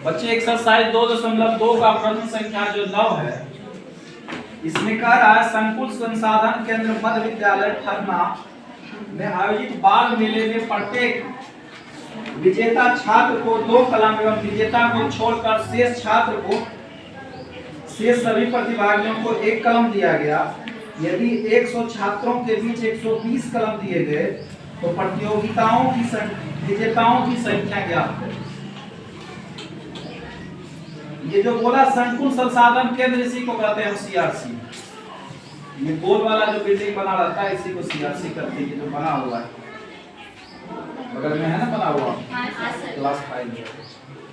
बच्चे एक्सरसाइज 2.2 का प्रश्न संख्या जो 9 है, इसमें कह रहा है संकुल संसाधन केंद्र मध्य विद्यालय ठरना में आयोजित बाल मेले में प्रत्येक विजेता छात्र को 2 कलम एवं विजेता को छोड़कर शेष सभी प्रतिभागियों को 1 कलम दिया गया। यदि 100 छात्रों के बीच 120 कलम दिए गए तो विजेताओं की संख्या ज्ञात है। ये जो बोला संकुल संसाधन केंद्र, इसी को कहते हैं सीआरसी। ये गोल वाला जो बिल्डिंग बना रहता है इसी को सीआरसी करते हैं। जो बना हुआ है बगल में है ना, बना हुआ क्लास 5,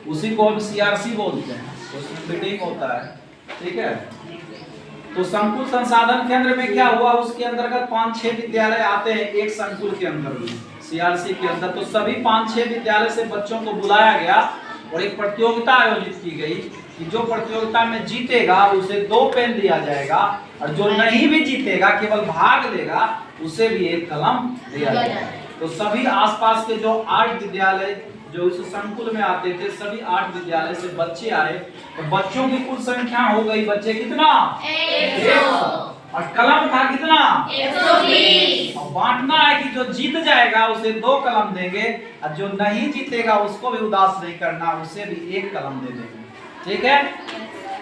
उसी को हम सीआरसी बोलते हैं। उसमें बिल्डिंग होता है, ठीक है। तो संकुल संसाधन केंद्र में क्या हुआ, उसके अंतर्गत 5-6 विद्यालय आते हैं एक संकुल के अंदर में, सीआरसी के अंदर। तो सभी 5-6 विद्यालय से बच्चों को बुलाया गया और एक प्रतियोगिता आयोजित की गई कि जो प्रतियोगिता में जीतेगा उसे 2 पेन दिया जाएगा, और जो नहीं भी जीतेगा, केवल भाग लेगा, उसे भी 1 कलम दिया जाएगा। तो सभी आसपास के जो 8 विद्यालय जो इस संकुल में आते थे, सभी 8 विद्यालय से बच्चे आए। तो बच्चों की कुल संख्या हो गई, बच्चे कितना 100, और कलम था कितना 120। और बांटना है कि जो जीत जाएगा उसे 2 कलम देंगे, और जो नहीं जीतेगा उसको भी उदास नहीं करना, उसे भी 1 कलम दे देंगे, ठीक है।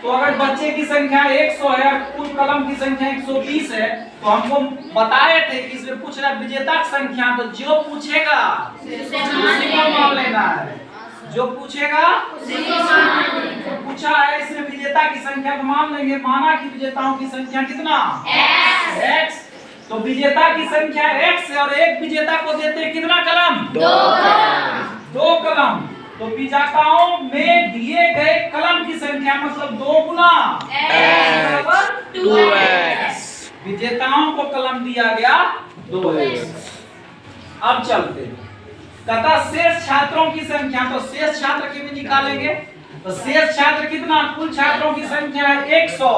तो अगर बच्चे की संख्या 100 है और कुल कलम की संख्या 120 है, तो हमको बताए थे कि इसमें पूछ रहा विजेता की संख्या, तो जो पूछेगा उसी को मान लेना है। जो पूछेगा तो पूछा है इसमें विजेता की संख्या, तो मान लेंगे। माना कि विजेताओं की संख्या कितना x, तो विजेता की संख्या x है और एक विजेता को देते हैं कितना कलम 2 कलम। तो विजेताओं में दिए गए कलम की संख्या मतलब 2 गुना x 2x। विजेताओं को कलम दिया गया 2x। अब चलते हैं तथा शेष छात्रों की संख्या, तो शेष छात्र की भी निकालेंगे। तो शेष छात्र कितना, कुल छात्रों की संख्या है 100,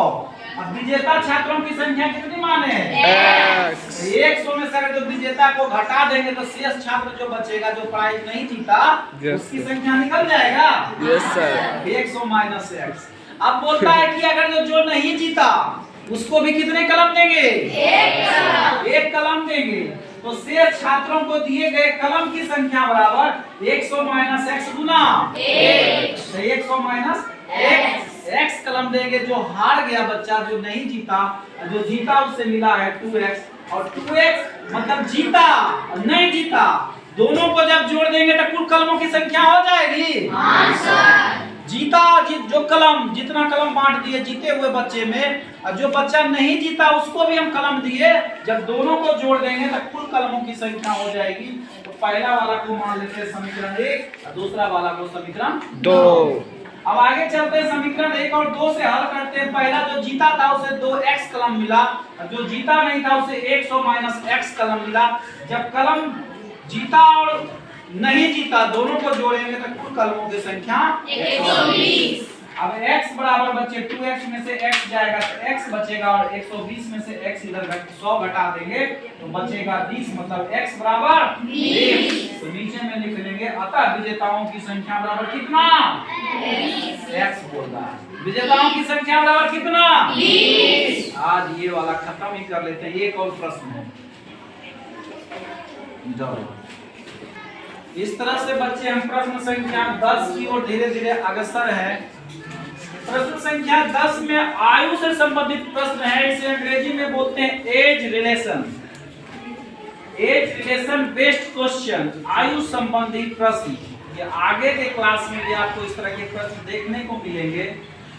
अब विजेता छात्रों की संख्या कितनी माने x। 100 में से अगर जो विजेता को घटा देंगे तो शेष छात्र जो बचेगा, जो प्राइज नहीं जीता, उसकी संख्या निकल जाएगा। Yes sir, 100 minus x। अब बोलता है कि अगर जो नहीं जीता उसको भी कितने कलम देंगे, 1 कलम देंगे। तो शेष छात्रों को दिए गए कलम की संख्या बराबर 100 माइनस x गुना 1। 100 माइनस x कलम देंगे। जो हार गया बच्चा, जो नहीं जीता, जो जीता उसे मिला है 2x, और 2x मतलब जीता और नहीं जीता, दोनों को जब जोड़ देंगे तो कुल कलमों की संख्या हो जाएगी। हाँ सर। जीता जो कलम, जितना कलम बांट दिए जीते हुए बच्चे में, और जो बच्चा नहीं जीता उसको भी हम कलम दिए, जब दोनों को जोड़ देंगे तो कुल कलमों की संख्या हो जाएगी। तो पहला वाला को मान लेते हैं समीकरण 1 और दूसरा वाला को समीकरण 2। अब आगे चलते हैं, समीकरण 1 और 2 से हल करते हैं। पहला जो जीता था उसे 2x कलम मिला, और जो जीता नहीं था उसे 100 माइनस x कलम मिला। जब कलम जीता और नहीं जीता दोनों को जोड़ेंगे तो कुल कलमों की संख्या 120। अब x बराबर बच्चे 2x में से x जाएगा तो x बचेगा, और 120 में से x इधर 100 घटा देंगे तो बचेगा 20, मतलब x बराबर 20। तो नीचे में लिख लेंगे, अतः विजेताओं की संख्या बराबर कितना 20। x बोल रहा है, विजेताओं की संख्या बराबर कितना 20। आज ये वाला खत्म ही कर लेते हैं। एक और प्रश्न है, जाओ। इस तरह से बच्चे हम प्रश्न संख्या 10 की ओर धीरे धीरे अग्रसर है। प्रश्न संख्या 10 में आयु से संबंधित प्रश्न है। इसे अंग्रेजी में बोलते हैं age relation. Age relation based question, आयु संबंधी प्रश्न। ये आगे के क्लास में भी आपको इस तरह के प्रश्न देखने को मिलेंगे,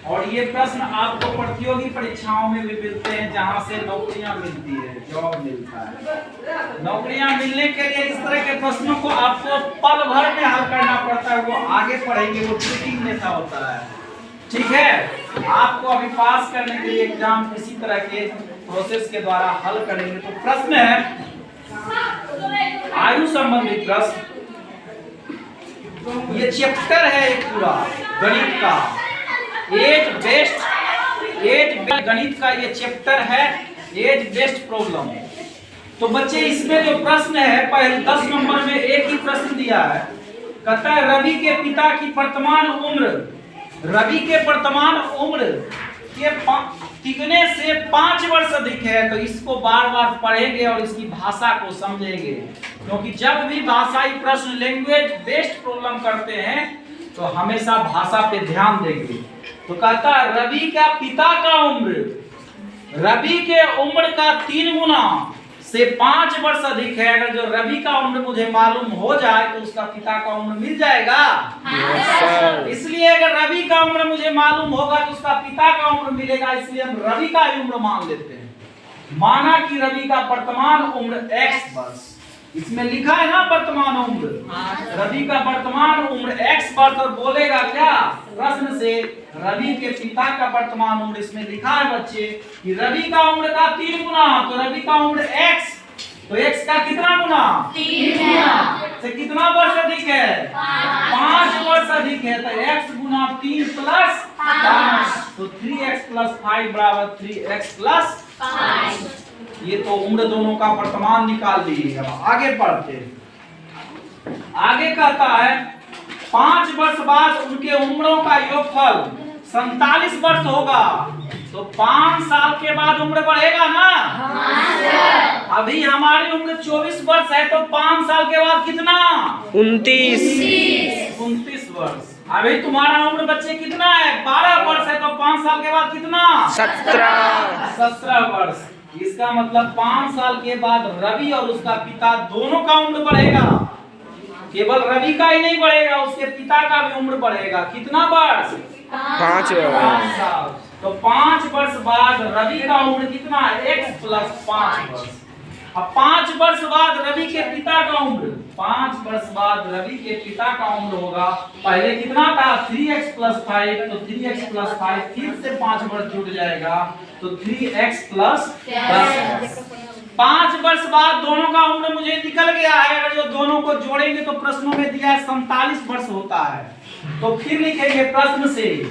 और ये प्रश्न आपको प्रतियोगी परीक्षाओं में भी मिलते हैं, जहां से नौकरियां मिलती है, जॉब मिलता है। नौकरियां मिलने के लिए इस तरह के प्रश्नों को आपको पल भर में हल करना पड़ता है। वो आगे पढ़ेंगे, वो ट्रिकिंग मेथड होता है, ठीक है। आपको अभी पास करने के लिए एग्जाम इसी तरह के प्रोसेस के द्वारा हल करेंगे। तो प्रश्न है आयु संबंधी प्रश्न। ये चैप्टर है एक पूरा गणित का, एज बेस्ड गणित का ये चैप्टर है, एज बेस्ड प्रॉब्लम। तो बच्चे इसमें जो प्रश्न है, पहले 10 नंबर में एक ही प्रश्न दिया है, कहता है रवि के पिता की वर्तमान उम्र, रवि के वर्तमान उम्र के तिगने से 5 वर्ष अधिक है। तो इसको बार बार पढ़ेंगे और इसकी भाषा को समझेंगे, क्योंकि जब भी भाषाई प्रश्न लैंग्वेज बेस्ड प्रॉब्लम करते हैं तो हमेशा भाषा पे ध्यान देंगे। तो कहता है रवि का पिता का उम्र, रवि के उम्र का 3 गुना से 5 वर्ष अधिक है। अगर जो रवि का उम्र मुझे मालूम हो जाए तो उसका पिता का उम्र मिल जाएगा। इसलिए अगर रवि का उम्र मुझे मालूम होगा तो उसका पिता का उम्र मिलेगा, इसलिए हम रवि का ही उम्र मान लेते हैं। माना कि रवि का वर्तमान उम्र x वर्ष, इसमें लिखा है ना वर्तमान उम्र, रवि का वर्तमान उम्र x वर्ष, और बोलेगा क्या प्रश्न से रवि के पिता का वर्तमान उम्र। इसमें लिखा है बच्चे कि रवि का उम्र का 3 गुना, तो रवि का उम्र x, तो x का कितना गुना 3 गुना से कितना वर्ष अधिक है 5 वर्ष अधिक है। तो x गुना 3 प्लस 5, तो 3x प्लस 5 बराबर 3x प्लस 5। ये तो उम्र दोनों का वर्तमान निकाल ली। अब आगे पढ़ते हैं। आगे कहता है 5 वर्ष बाद उनके उम्रों का योगफल 47 वर्ष होगा। तो 5 साल के बाद उम्र बढ़ेगा ना। अभी हमारी उम्र 24 वर्ष है, तो 5 साल के बाद कितना 29 वर्ष। अभी तुम्हारा उम्र बच्चे कितना है 12 वर्ष है, तो 5 साल के बाद कितना 17 वर्ष। इसका मतलब 5 साल के बाद रवि और उसका पिता दोनों का उम्र बढ़ेगा। केवल रवि का ही नहीं बढ़ेगा, उसके पिता का भी उम्र बढ़ेगा। कितना वर्ष 5 साल। तो 5 वर्ष बाद रवि का उम्र कितना है x प्लस 5 वर्ष। अब 5 वर्ष बाद रवि के पिता का उम्र, 5 वर्ष बाद रवि के पिता का उम्र होगा। पहले कितना था 3x प्लस 5, तो 3x प्लस 5 फिर से 5 वर्ष जुड़ जाएगा, तो 3x प्लस 10। 5 वर्ष बाद दोनों का उम्र मुझे निकल गया है। अगर जो दोनों को जोड़ेंगे तो प्रश्नों में दिया है 47 वर्ष होता है। तो फिर लिखेंगे प्रश्न से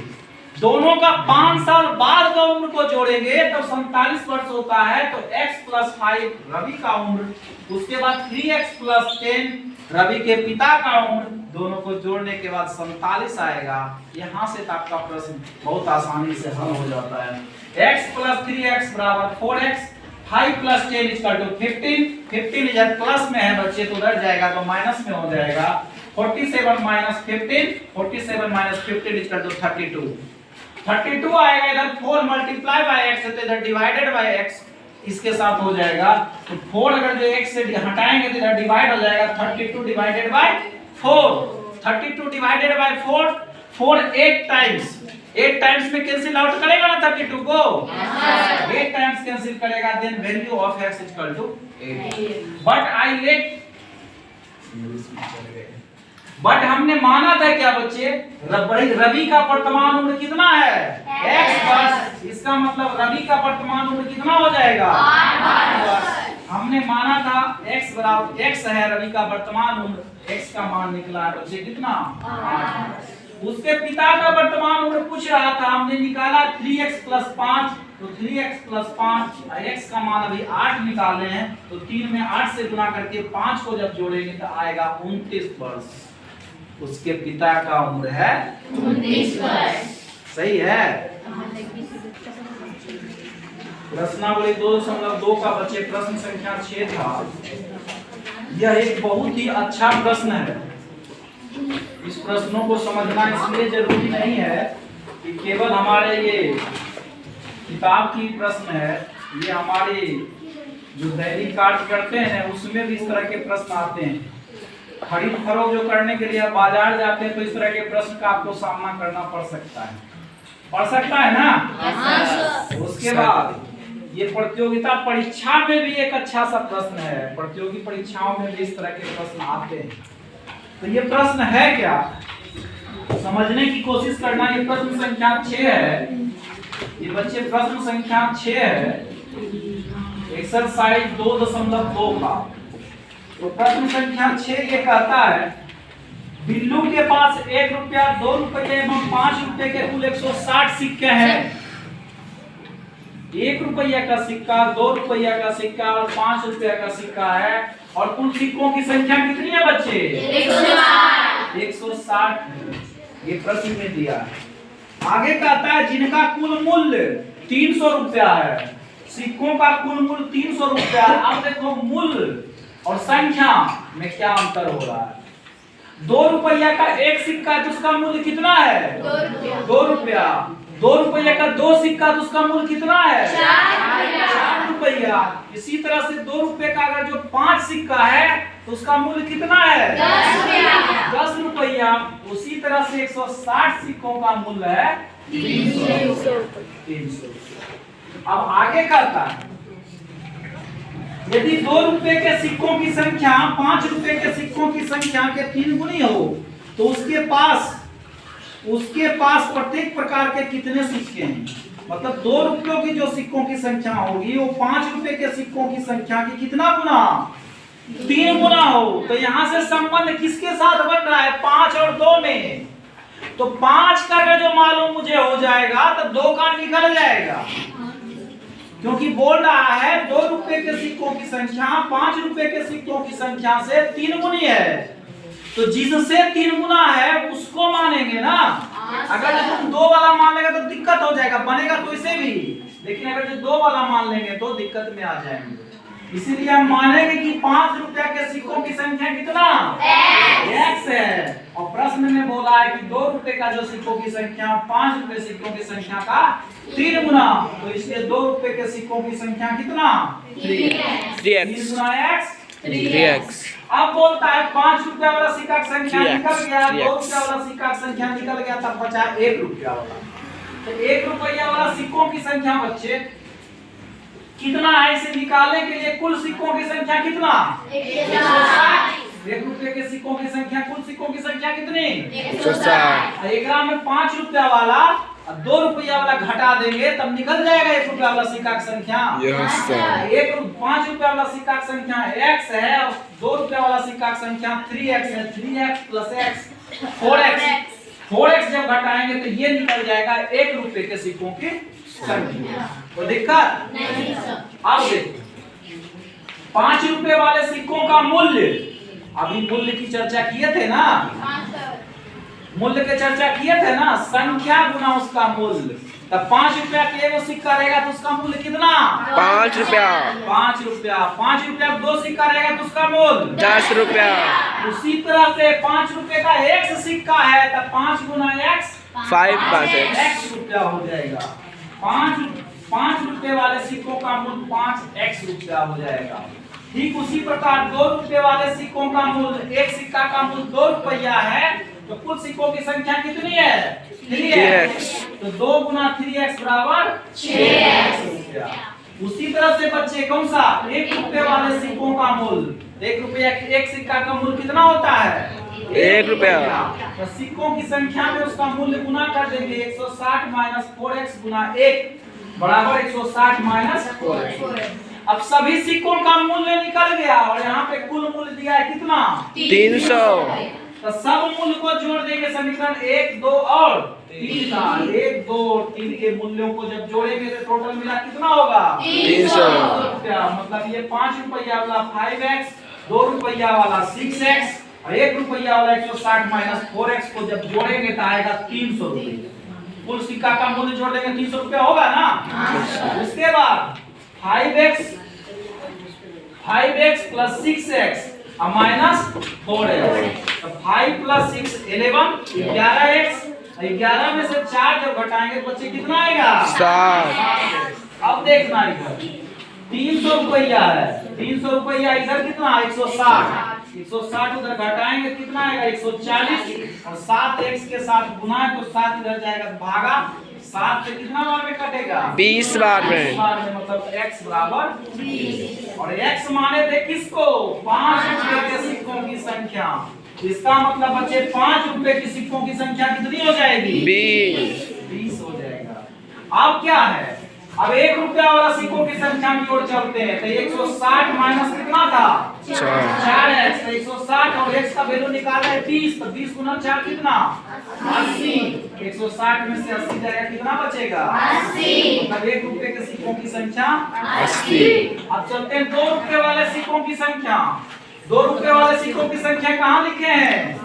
दोनों का 5 साल बाद का उम्र को जोड़ेंगे तब 47 वर्ष होता है। तो x प्लस 5 रवि का उम्र, उसके बाद 3x प्लस 10 रवि के पिता का उम्र, दोनों को जोड़ने के बाद 47 आएगा। यहाँ से आपका प्रश्न बहुत आसानी से हल हो जाता है। x प्लस 3x बराबर 4x, 5 प्लस 10 इक्वल टू 15। 15 इधर प्लस में है बच्चे तो उधर जाएगा तो माइनस में हो जाएगा। 47 माइनस 15, 47 माइनस 15 इक्वल टू 32। 32 आएगा इधर 4 मल्टीप्लाई बाय x है तो इधर डिवाइडेड बाय x इसके साथ हो जाएगा। तो 4 अगर जो x से हटाएंगे तो इधर डिवाइड हो जाएगा। 32 divided by 4, 32 divided by 4, 4 8 times, 8 times में कैंसिल आउट करेगा ना 32 को, 8 टाइम्स कैंसिल करेगा। Then value of x equal to 8। But हमने माना था क्या बच्चे रवि का वर्तमान उम्र कितना है x वर्ष। इसका मतलब रवि का वर्तमान उम्र कितना हो जाएगा 8 वर्ष। हमने माना था x बराबर x है रवि का वर्तमान उम्र, x का मान निकला है बच्चे कितना 8। उसके पिता का वर्तमान उम्र पूछ रहा था, हमने निकाला 3x प्लस 5, तो 3x प्लस 5 x का मान अभी 8 निकाले हैं। तो 3 में 8 से गुना करके 5 को जब जोड़ेंगे तो आएगा 29 वर्ष। उसके पिता का उम्र है 19 वर्ष। सही है। प्रश्नावली 2.2 का बच्चे प्रश्न संख्या 6 था। यह एक बहुत ही अच्छा प्रश्न है। इस प्रश्नों को समझना इसलिए जरूरी नहीं है कि केवल हमारे ये किताब की प्रश्न है, ये हमारे जो दैनिक कार्य करते हैं उसमें भी इस तरह के प्रश्न आते हैं। खरीद फरोख्त जो करने के लिए आप बाजार जाते हैं तो इस तरह के प्रश्न का आपको सामना करना पड़ सकता है ना। उसके बाद ये प्रतियोगिता परीक्षा में भी एक अच्छा सा प्रश्न है। प्रतियोगी परीक्षाओं में भी इस तरह के प्रश्न आते हैं। तो ये प्रश्न है क्या समझने की कोशिश करना। ये प्रश्न संख्या 6 है। ये बच्चे प्रश्न संख्या 6 है, एक्सरसाइज 2.2 का। तो प्रश्न संख्या 6 ये कहता है बिल्लू के पास 1 रुपया 2 रुपये एवं 5 रुपये के कुल 160 सिक्के हैं। 1 रुपया का सिक्का, 2 रुपया का सिक्का और 5 रुपया का सिक्का है। और कुल सिक्कों की संख्या कितनी है बच्चे 160 ये प्रश्न में दिया है। आगे कहता है जिनका कुल मूल्य 300 रुपया है, सिक्कों का कुल मूल्य 300 रुपया है। अब देखो मूल्य और संख्या में क्या अंतर हो रहा है। 2 रुपया का एक सिक्का है तो उसका मूल्य कितना है? 2 रुपया। 2 रुपया का 2 सिक्का तो उसका मूल्य कितना है? 4 रुपया। इसी तरह से 2 रुपये का अगर जो 5 सिक्का है तो उसका मूल्य कितना है? 10 रुपया। उसी तरह से 160 सिक्कों का मूल्य है 300। अब आगे कहता है यदि 2 रुपए के सिक्कों की संख्या 5 रुपए के सिक्कों की संख्या के 3 गुनी हो तो उसके पास प्रत्येक प्रकार के कितने सिक्के हैं? मतलब 2 रुपयों की जो सिक्कों की संख्या होगी वो 5 रुपए के सिक्कों की संख्या की कितना गुना? 3 गुना हो। तो यहाँ से संबंध किसके साथ बन रहा है? 5 और 2 में। तो 5 का अगर जो मालूम मुझे हो जाएगा तो 2 का निकल जाएगा, क्योंकि बोल रहा है 2 रुपए के सिक्कों की संख्या 5 रुपए के सिक्कों की संख्या से 3 गुनी है। तो जिससे 3 गुना है उसको मानेंगे ना। अगर तुम 2 वाला मान लेगा तो दिक्कत हो जाएगा, बनेगा तो इसे भी, लेकिन अगर जो 2 वाला मान लेंगे तो दिक्कत में आ जाएंगे। इसीलिए हम मानेंगे कि 5 रुपया के सिक्कों की संख्या कितना? x है। और प्रश्न में बोला है कि 2 रुपए का जो सिक्कों की संख्या 5 रुपए सिक्कों की संख्या का 3 गुना, तो इसलिए 2 रुपए के सिक्कों की संख्या कितना? 3x। 3 गुना x 3x। अब बोलता है 5 रुपया वाला सिक्का की संख्या निकल गया, 2 रुपया वाला सिक्का की संख्या निकल गया, तब बचा 1 रुपया वाला। तो 1 रुपया वाला सिक्कों की संख्या बच्चे कितना है? इसे निकालने के लिए कुल सिक्कों की संख्या कितना? 1 रुपये के सिक्कों की संख्या, कुल सिक्कों की संख्या कितनी? 160। एक में 5 रुपया वाला और 2 रुपया वाला घटा देंगे तब निकल जाएगा 1 रुपया वाला सिक्का की संख्या। 5 रुपया वाला सिक्का की संख्या x है और 2 रुपया वाला सिक्का की संख्या 3x है। 3x प्लस x 4x जब घटाएंगे तो ये निकल जाएगा 1 रुपये के सिक्कों की संख्या। तो दिक्कत नहीं। अब देखो 5 रुपए वाले सिक्कों का मूल्य, अभी मूल्य की चर्चा किए थे ना, मूल्य की चर्चा किए थे ना, संख्या गुना उसका मूल्य। तब 5 रुपया के वो सिक्का रहेगा तो उसका मूल्य कितना? 5 रुपया। 5 रुपया। 5 रुपया 2 सिक्का रहेगा तो उसका मूल्य 10 रुपया। उसी तरह से 5 रुपए का एक सिक्का है तब 5 गुना x 5 रुपया हो जाएगा। 5 रुपए वाले सिक्कों का मूल्य 5x रुपया हो जाएगा। ठीक उसी प्रकार 2 रुपए वाले सिक्कों का मूल्य, एक सिक्का का मूल्य 2 रुपया है तो कुल सिक्कों की संख्या कितनी है? 3x। तो 2 गुना 3x बराबर 6x रुपया। उसी तरह से बच्चे कौन सा 1 रुपए वाले सिक्कों का मूल्य, 1 रुपया एक सिक्का का मूल्य कितना होता है? 1 रुपया। तो सिक्कों की संख्या में उसका मूल्य गुना कर देंगे। 160 माइनस 4x गुना 1 बराबर 160 माइनस 4x। अब सभी सिक्कों का मूल्य निकल गया और यहाँ पे कुल मूल्य दिया है कितना? 300। तो सब मूल्य को जोड़ देंगे। समीकरण 1 2 और 3 का 1 2 और 3 के मूल्यों को जब जोड़ेंगे तो टोटल मिला कितना होगा? 300 रुपया। मतलब ये 5 रुपया वाला 5x, 2 रुपया वाला 6x और 1 रुपया वाला 160 माइनस 4x को जब जोड़ेंगे तो आएगा 300 रुपये। कुल सिक्का का मूल्य जोड़ देंगे 300 रुपया होगा ना। उसके बाद 5x प्लस 6x और माइनस 4x। तो 5 प्लस 6 11 11x। 11 में से 4 जब घटाएंगे तो बच्चे कितना आएगा? 7। अब देखना इधर 300 रुपया है, 300 रुपया इधर कितना? 160। 160 उधर घटाएंगे कितना आएगा? 140 और 7x के साथ गुना है तो 7 इधर जाएगा तो भागा 7 से कितना बार में कटेगा? 20 बार में। 20 बार में। मतलब x बराबर 20 और x माने थे किसको? 5 रुपए के सिक्कों की संख्या। इसका मतलब बच्चे 5 रुपए की सिक्कों की संख्या कितनी हो जाएगी? 20 हो जाएगा। अब क्या है? अब 1 रुपया वाला सिक्कों की संख्या की ओर चलते हैं तो 160 माइनस कितना था? 4x। तो 160 और x का वैल्यू निकाला है 20, तो 20 गुना 4 कितना? 80। 160 में से 80 जाएगा कितना बचेगा? 80। मतलब 1 रुपये के सिक्कों की संख्या 80। अब चलते हैं 2 रुपये वाले सिक्कों की संख्या। 2 रुपये वाले सिक्कों की संख्या कहाँ लिखे हैं?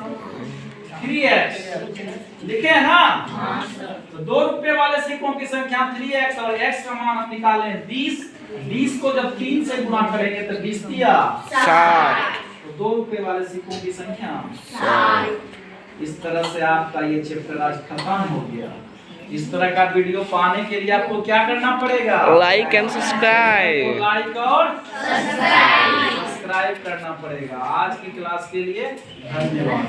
3x लिखे है ना। तो 2 रुपए वाले सिक्कों की संख्या 3x और x का मान हम निकालें 20। 20 को जब 3 से गुणा करेंगे तो 20 दिया 60। तो 2 रुपए वाले सिक्कों की संख्या 60। इस तरह से आपका ये चैप्टर आज खत्म हो गया। इस तरह का वीडियो पाने के लिए आपको क्या करना पड़ेगा? Like and subscribe. लाइक और सब्सक्राइब करना पड़ेगा। आज की क्लास के लिए धन्यवाद।